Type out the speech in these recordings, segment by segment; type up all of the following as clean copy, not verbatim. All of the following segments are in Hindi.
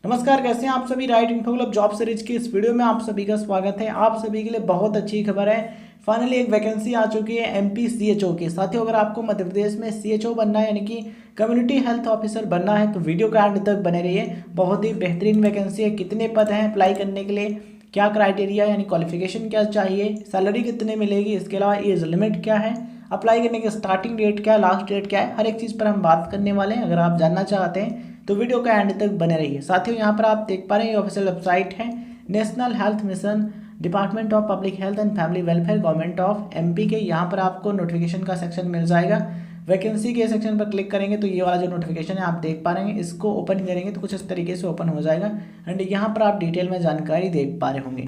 नमस्कार, कैसे हैं आप सभी। Right info club job series की इस वीडियो में आप सभी का स्वागत है। आप सभी के लिए बहुत अच्छी खबर है। फाइनली एक वैकेंसी आ चुकी है एमपी सीएचओ की। साथियों, अगर आपको मध्य प्रदेश में सीएचओ बनना है यानी कि कम्युनिटी हेल्थ ऑफिसर बनना है तो वीडियो का एंड तक बने रहिए। बहुत ही बेहतरीन वैकेंसी है। कितने पद हैं अप्लाई करने के लिए, क्या क्राइटेरिया यानी क्वालिफिकेशन क्या चाहिए, सैलरी कितने मिलेगी, इसके अलावा एज लिमिट क्या है, अप्लाई करने की स्टार्टिंग डेट क्या है, लास्ट डेट क्या है, हर एक चीज़ पर हम बात करने वाले हैं। अगर आप जानना चाहते हैं तो वीडियो का एंड तक बने रहिए। साथियों, यहाँ पर आप देख पा रहे हैं ये ऑफिशियल वेबसाइट है national health mission, department of public health and family welfare, government of MP के। यहाँ पर आपको नोटिफिकेशन का सेक्शन मिल जाएगा। वैकेंसी के सेक्शन पर क्लिक करेंगे तो ये वाला जो नोटिफिकेशन है आप देख पा रहे हैं, इसको ओपन करेंगे तो कुछ इस तरीके से ओपन हो जाएगा एंड यहाँ पर आप डिटेल में जानकारी देख पा रहे होंगे।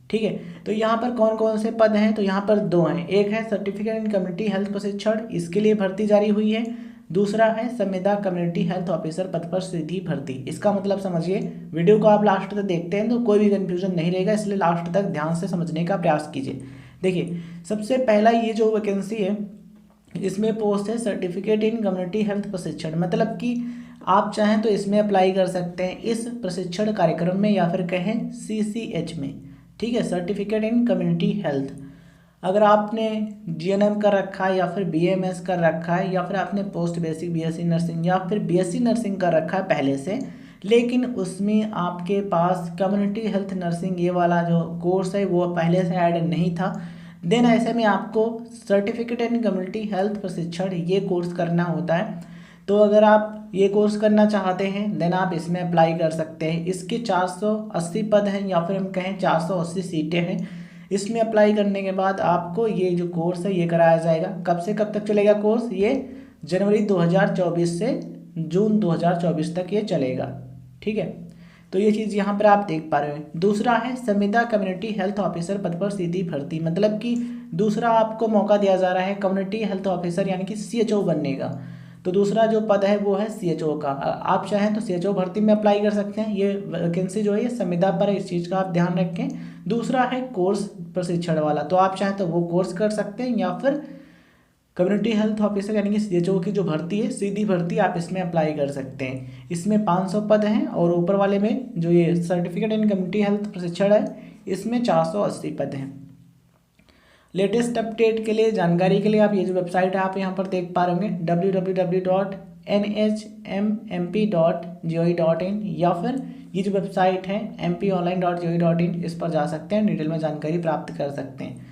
ठीक है, तो यहाँ पर कौन कौन से पद हैं, तो यहाँ पर दो हैं। एक है सर्टिफिकेट इन कम्युनिटी हेल्थ प्रशिक्षण, इसके लिए भर्ती जारी हुई है। दूसरा है संविदा कम्युनिटी हेल्थ ऑफिसर पद पर सीधी भर्ती। इसका मतलब समझिए, वीडियो को आप लास्ट तक देखते हैं तो कोई भी कंफ्यूजन नहीं रहेगा, इसलिए लास्ट तक ध्यान से समझने का प्रयास कीजिए। देखिए, सबसे पहला ये जो वैकेंसी है इसमें पोस्ट है सर्टिफिकेट इन कम्युनिटी हेल्थ प्रशिक्षण। मतलब कि आप चाहें तो इसमें अप्लाई कर सकते हैं, इस प्रशिक्षण कार्यक्रम में, या फिर कहें सीसीएच में। ठीक है, सर्टिफिकेट इन कम्युनिटी हेल्थ। अगर आपने जीएनएम कर रखा है या फिर बीएमएस कर रखा है या फिर आपने पोस्ट बेसिक बीएससी नर्सिंग या फिर बीएससी नर्सिंग कर रखा है पहले से, लेकिन उसमें आपके पास कम्युनिटी हेल्थ नर्सिंग ये वाला जो कोर्स है वो पहले से ऐड नहीं था, देन ऐसे में आपको सर्टिफिकेट इन कम्युनिटी हेल्थ प्रशिक्षण ये कोर्स करना होता है। तो अगर आप ये कोर्स करना चाहते हैं देन आप इसमें अप्लाई कर सकते हैं। इसके 480 पद हैं या फिर हम कहें 480 सीटें हैं। इसमें अप्लाई करने के बाद आपको ये जो कोर्स है ये कराया जाएगा। कब से कब तक चलेगा कोर्स? ये जनवरी 2024 से जून 2024 तक ये चलेगा। ठीक है, तो ये चीज़ यहाँ पर आप देख पा रहे हैं। दूसरा है संविदा कम्युनिटी हेल्थ ऑफिसर पद पर सीधी भर्ती। मतलब कि दूसरा आपको मौका दिया जा रहा है कम्युनिटी हेल्थ ऑफिसर यानी कि सीएचओ बनने का। तो दूसरा जो पद है वो है सीएचओ का। आप चाहें तो सीएचओ भर्ती में अप्लाई कर सकते हैं। ये वैकेंसी जो है ये संविदा पर है, इस चीज़ का आप ध्यान रखें। दूसरा है कोर्स प्रशिक्षण वाला, तो आप चाहें तो वो कोर्स कर सकते हैं या फिर कम्युनिटी हेल्थ ऑफिसर यानी कि सीएचओ की जो भर्ती है सीधी भर्ती आप इसमें अप्लाई कर सकते हैं। इसमें 500 पद हैं और ऊपर वाले में जो ये सर्टिफिकेट इन कम्युनिटी हेल्थ प्रशिक्षण है इसमें 480 पद हैं। लेटेस्ट अपडेट के लिए, जानकारी के लिए आप ये जो वेबसाइट है आप यहाँ पर देख पा रहे होंगे www.nhmmp.gov.in, या फिर ये जो वेबसाइट है mponline.gov.in, इस पर जा सकते हैं, डिटेल में जानकारी प्राप्त कर सकते हैं।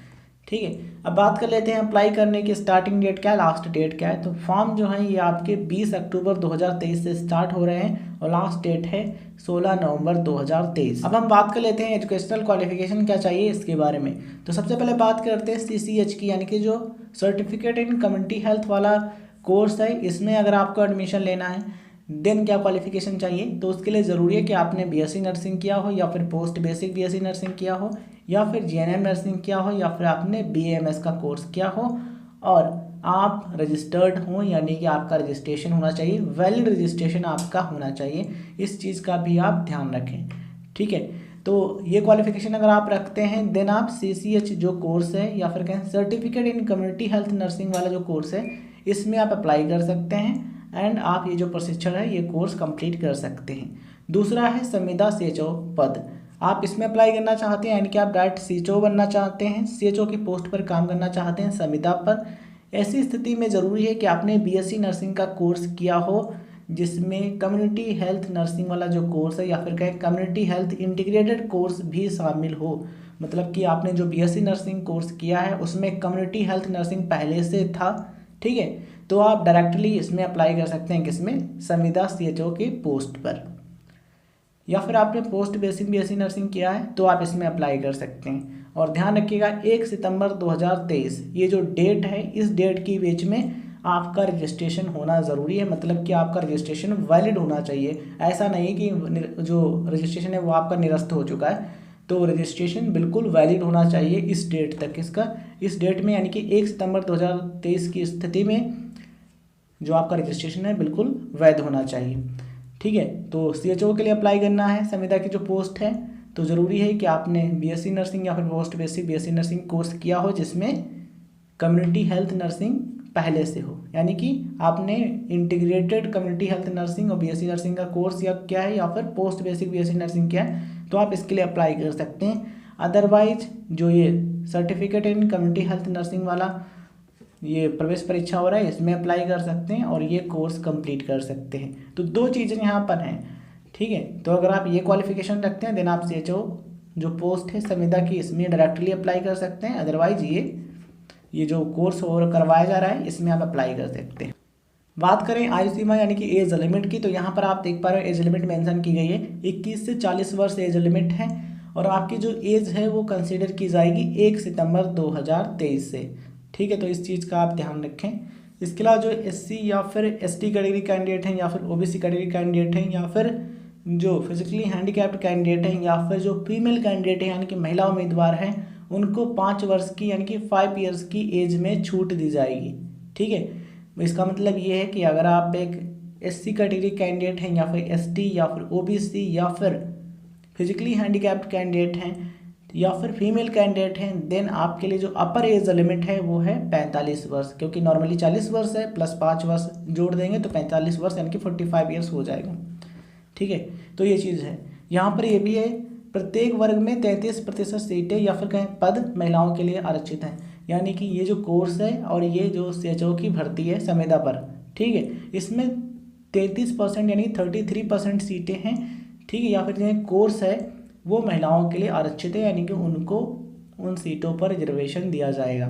ठीक है, अब बात कर लेते हैं अप्लाई करने की स्टार्टिंग डेट क्या है, लास्ट डेट क्या है। तो फॉर्म जो है ये आपके 20 अक्टूबर 2023 से स्टार्ट हो रहे हैं और लास्ट डेट है 16 नवंबर 2023। अब हम बात कर लेते हैं एजुकेशनल क्वालिफिकेशन क्या चाहिए इसके बारे में। तो सबसे पहले बात करते हैं सीसीएच की, यानी कि जो सर्टिफिकेट इन कम्युनिटी हेल्थ वाला कोर्स है, इसमें अगर आपको एडमिशन लेना है देन क्या क्वालिफिकेशन चाहिए। तो उसके लिए ज़रूरी है कि आपने बीएससी नर्सिंग किया हो या फिर पोस्ट बेसिक बीएससी नर्सिंग किया हो या फिर जीएनएम नर्सिंग किया हो या फिर आपने बीएमएस का कोर्स किया हो और आप रजिस्टर्ड हों, यानी कि आपका रजिस्ट्रेशन होना चाहिए, वैलिड रजिस्ट्रेशन आपका होना चाहिए। इस चीज़ का भी आप ध्यान रखें। ठीक है, तो ये क्वालिफिकेशन अगर आप रखते हैं देन आप सीसीएच जो कोर्स है या फिर कहें certificate in community health nursing वाला जो कोर्स है इसमें आप अप्लाई कर सकते हैं एंड आप ये जो प्रशिक्षण है ये कोर्स कंप्लीट कर सकते हैं। दूसरा है संविदा सीएचओ पद। आप इसमें अप्लाई करना चाहते हैं यानी कि आप डायरेक्ट सीएचओ बनना चाहते हैं, सीएचओ की पोस्ट पर काम करना चाहते हैं संविदा पर। ऐसी स्थिति में ज़रूरी है कि आपने बीएससी नर्सिंग का कोर्स किया हो जिसमें कम्युनिटी हेल्थ नर्सिंग वाला जो कोर्स है या फिर कहें कम्युनिटी हेल्थ इंटीग्रेटेड कोर्स भी शामिल हो। मतलब कि आपने जो बीएससी नर्सिंग कोर्स किया है उसमें कम्युनिटी हेल्थ नर्सिंग पहले से था। ठीक है, तो आप डायरेक्टली इसमें अप्लाई कर सकते हैं, किसमें? संविदा सीएचओ की पोस्ट पर। या फिर आपने पोस्ट बेसिक बीएससी नर्सिंग किया है तो आप इसमें अप्लाई कर सकते हैं। और ध्यान रखिएगा 1 सितंबर 2023 ये जो डेट है इस डेट के बीच में आपका रजिस्ट्रेशन होना ज़रूरी है। मतलब कि आपका रजिस्ट्रेशन वैलिड होना चाहिए। ऐसा नहीं कि जो रजिस्ट्रेशन है वो आपका निरस्त हो चुका है, तो रजिस्ट्रेशन बिल्कुल वैलिड होना चाहिए इस डेट तक। इसका इस डेट में यानी कि 1 सितंबर 2023 की स्थिति में जो आपका रजिस्ट्रेशन है बिल्कुल वैध होना चाहिए। ठीक है, तो सीएचओ के लिए अप्लाई करना है संविदा की जो पोस्ट है, तो ज़रूरी है कि आपने बीएससी नर्सिंग या फिर post basic BSc nursing course किया हो जिसमें कम्युनिटी हेल्थ नर्सिंग पहले से हो, यानी कि आपने इंटीग्रेटेड कम्युनिटी हेल्थ नर्सिंग और बीएससी नर्सिंग का कोर्स या क्या है या फिर पोस्ट बेसिक बीएससी नर्सिंग क्या है, तो आप इसके लिए अप्लाई कर सकते हैं। अदरवाइज जो ये certificate in community health nursing वाला ये प्रवेश परीक्षा हो रहा है, इसमें अप्लाई कर सकते हैं और ये कोर्स कंप्लीट कर सकते हैं। तो दो चीज़ें यहाँ पर हैं, ठीक है। तो अगर आप ये क्वालिफिकेशन रखते हैं देन आप CHO जो पोस्ट है संविदा की इसमें डायरेक्टली अप्लाई कर सकते हैं। अदरवाइज ये जो कोर्स और करवाया जा रहा है इसमें आप अप्लाई कर सकते हैं। बात करें आयु सीमा यानी कि एज लिमिट की, तो यहाँ पर आप देख पा रहे हो एज लिमिट मेंशन की गई है, 21 से 40 वर्ष एज लिमिट है और आपकी जो एज है वो कंसीडर की जाएगी 1 सितंबर 2023 से, ठीक है। तो इस चीज़ का आप ध्यान रखें। इसके अलावा जो SC या फिर ST कैटेगरी कैंडिडेट हैं या फिर OBC कैटेगरी कैंडिडेट हैं या फिर जो फिजिकली हैंडीकैप्ड कैंडिडेट हैं या फिर जो फीमेल कैंडिडेट हैं यानी कि महिला उम्मीदवार हैं, उनको 5 वर्ष की यानी कि 5 ईयर्स की एज में छूट दी जाएगी, ठीक है। इसका मतलब ये है कि अगर आप एक SC कैटेगरी कैंडिडेट हैं या फिर ST या फिर OBC या फिर फिजिकली हैंडीकैप्ड कैंडिडेट हैं या फिर फीमेल कैंडिडेट हैं, देन आपके लिए जो अपर एज लिमिट है वो है 45 वर्ष, क्योंकि नॉर्मली 40 वर्ष है प्लस 5 वर्ष जोड़ देंगे तो 45 वर्ष यानी कि 45 ईयर्स हो जाएगा, ठीक है। तो ये चीज़ है। यहाँ पर ये भी है प्रत्येक वर्ग में 33% सीटें या फिर कहें पद महिलाओं के लिए आरक्षित हैं, यानी कि ये जो कोर्स है और ये जो CHO की भर्ती है संविदा पर, ठीक है, इसमें 33% यानी 33% सीटें हैं, ठीक है, या फिर जो कोर्स है वो महिलाओं के लिए आरक्षित है, यानी कि उनको उन सीटों पर रिजर्वेशन दिया जाएगा।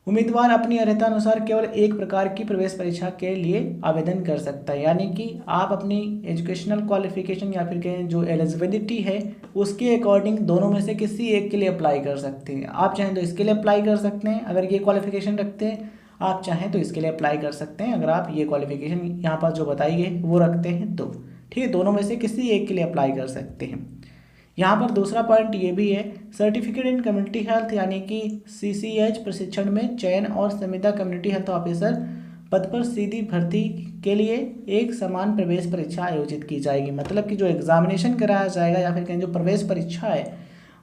उम्मीदवार अपनी अर्हता अनुसार केवल एक प्रकार की प्रवेश परीक्षा के लिए आवेदन कर सकता है, यानी कि आप अपनी एजुकेशनल क्वालिफिकेशन या फिर कहें जो एलिजिबिलिटी है उसके अकॉर्डिंग दोनों में से किसी एक के लिए अप्लाई कर सकते हैं। आप चाहें तो इसके लिए अप्लाई कर सकते हैं अगर ये क्वालिफिकेशन रखते हैं, आप चाहें तो इसके लिए अप्लाई कर सकते हैं अगर आप ये क्वालिफिकेशन यहाँ पर जो बताई गई वो रखते हैं तो, ठीक है। दोनों में से किसी एक के लिए अप्लाई कर सकते हैं। यहाँ पर दूसरा पॉइंट ये भी है, सर्टिफिकेट इन कम्युनिटी हेल्थ यानी कि CCH प्रशिक्षण में चयन और संविदा कम्युनिटी हेल्थ ऑफिसर पद पर सीधी भर्ती के लिए एक समान प्रवेश परीक्षा आयोजित की जाएगी। मतलब कि जो एग्जामिनेशन कराया जाएगा या फिर कहें जो प्रवेश परीक्षा है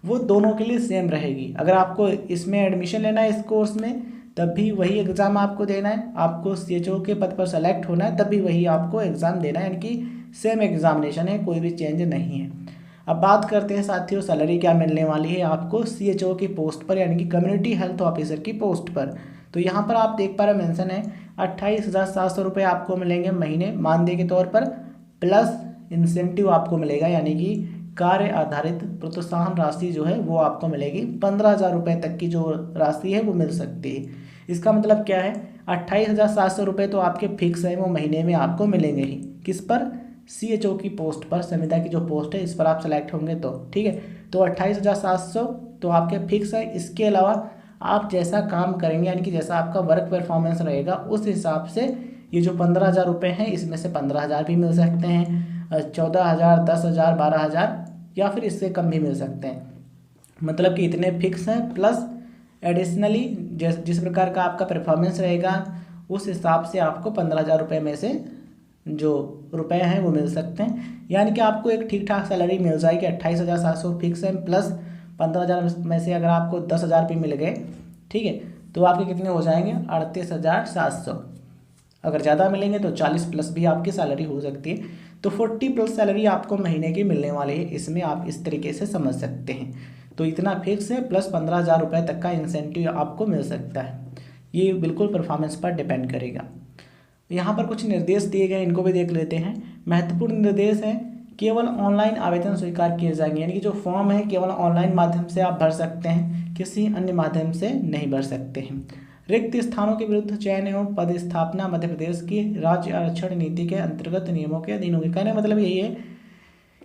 वो दोनों के लिए सेम रहेगी। अगर आपको इसमें एडमिशन लेना है इस कोर्स में तब भी वही एग्ज़ाम आपको देना है, आपको CHO के पद पर सेलेक्ट होना है तब भी वही आपको एग्ज़ाम देना है, यानी कि सेम एग्जामिनेशन है, कोई भी चेंज नहीं है। अब बात करते हैं साथियों सैलरी क्या मिलने वाली है आपको CHO की पोस्ट पर यानी कि कम्युनिटी हेल्थ ऑफिसर की पोस्ट पर। तो यहाँ पर आप देख पा रहे मेंशन है 28,700 रुपये आपको मिलेंगे महीने मानदेय के तौर पर, प्लस इंसेंटिव आपको मिलेगा यानी कि कार्य आधारित प्रोत्साहन राशि जो है वो आपको मिलेगी 15,000 रुपये तक की जो राशि है वो मिल सकती है। इसका मतलब क्या है 28,700 रुपये तो आपके फिक्स है, वो महीने में आपको मिलेंगे ही। किस पर? CHO की पोस्ट पर, संविदा की जो पोस्ट है इस पर आप सेलेक्ट होंगे तो, ठीक है। तो 28,700 तो आपके फिक्स है। इसके अलावा आप जैसा काम करेंगे यानी कि जैसा आपका वर्क परफॉर्मेंस रहेगा उस हिसाब से ये जो 15,000 रुपये हैं इसमें से 15,000 भी मिल सकते हैं, 14,000, 10,000, 12,000 या फिर इससे कम भी मिल सकते हैं। मतलब कि इतने फिक्स हैं, प्लस एडिशनली जिस प्रकार का आपका परफॉर्मेंस रहेगा उस हिसाब से आपको 15,000 रुपये में से जो रुपए हैं वो मिल सकते हैं, यानी कि आपको एक ठीक ठाक सैलरी मिल जाएगी। 28,700 फिक्स है प्लस 15,000 में से अगर आपको 10,000 भी मिल गए, ठीक है, तो आपके कितने हो जाएंगे 38,700। अगर ज़्यादा मिलेंगे तो 40 प्लस भी आपकी सैलरी हो सकती है। तो 40 प्लस सैलरी आपको महीने की मिलने वाली है, इसमें आप इस तरीके से समझ सकते हैं। तो इतना फिक्स है प्लस 15,000 रुपये तक का इंसेंटिव आपको मिल सकता है। ये बिल्कुल परफॉर्मेंस पर डिपेंड करेगा। यहाँ पर कुछ निर्देश दिए गए, इनको भी देख लेते हैं। महत्वपूर्ण निर्देश हैं, केवल ऑनलाइन आवेदन स्वीकार किए जाएंगे, यानी कि जो फॉर्म है केवल ऑनलाइन माध्यम से आप भर सकते हैं, किसी अन्य माध्यम से नहीं भर सकते हैं। रिक्त स्थानों के विरुद्ध चयन एवं पदस्थापना मध्य प्रदेश की राज्य आरक्षण नीति के अंतर्गत नियमों के अधीन होगी। कहने का मतलब यही है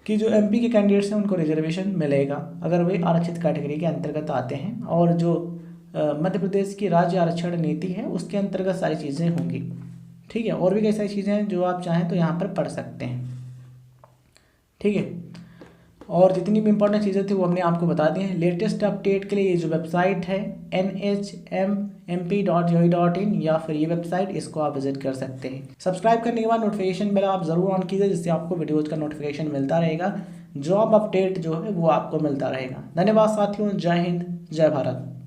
कि जो MP के कैंडिडेट्स हैं उनको रिजर्वेशन मिलेगा अगर वे आरक्षित कैटेगरी के अंतर्गत आते हैं, और जो मध्य प्रदेश की राज्य आरक्षण नीति है उसके अंतर्गत सारी चीज़ें होंगी, ठीक है। और भी कई सारी चीज़ें हैं जो आप चाहें तो यहाँ पर पढ़ सकते हैं, ठीक है। और जितनी भी इंपॉर्टेंट चीज़ें थी वो हमने आपको बता दी हैं। लेटेस्ट अपडेट के लिए ये जो वेबसाइट है nhmmp.gov.in या फिर ये वेबसाइट, इसको आप विजिट कर सकते हैं। सब्सक्राइब करने के बाद नोटिफिकेशन बेल आप ज़रूर ऑन कीजिए, जिससे आपको वीडियोज़ का नोटिफिकेशन मिलता रहेगा, जॉब अपडेट जो है वो आपको मिलता रहेगा। धन्यवाद साथियों, जय हिंद, जय भारत।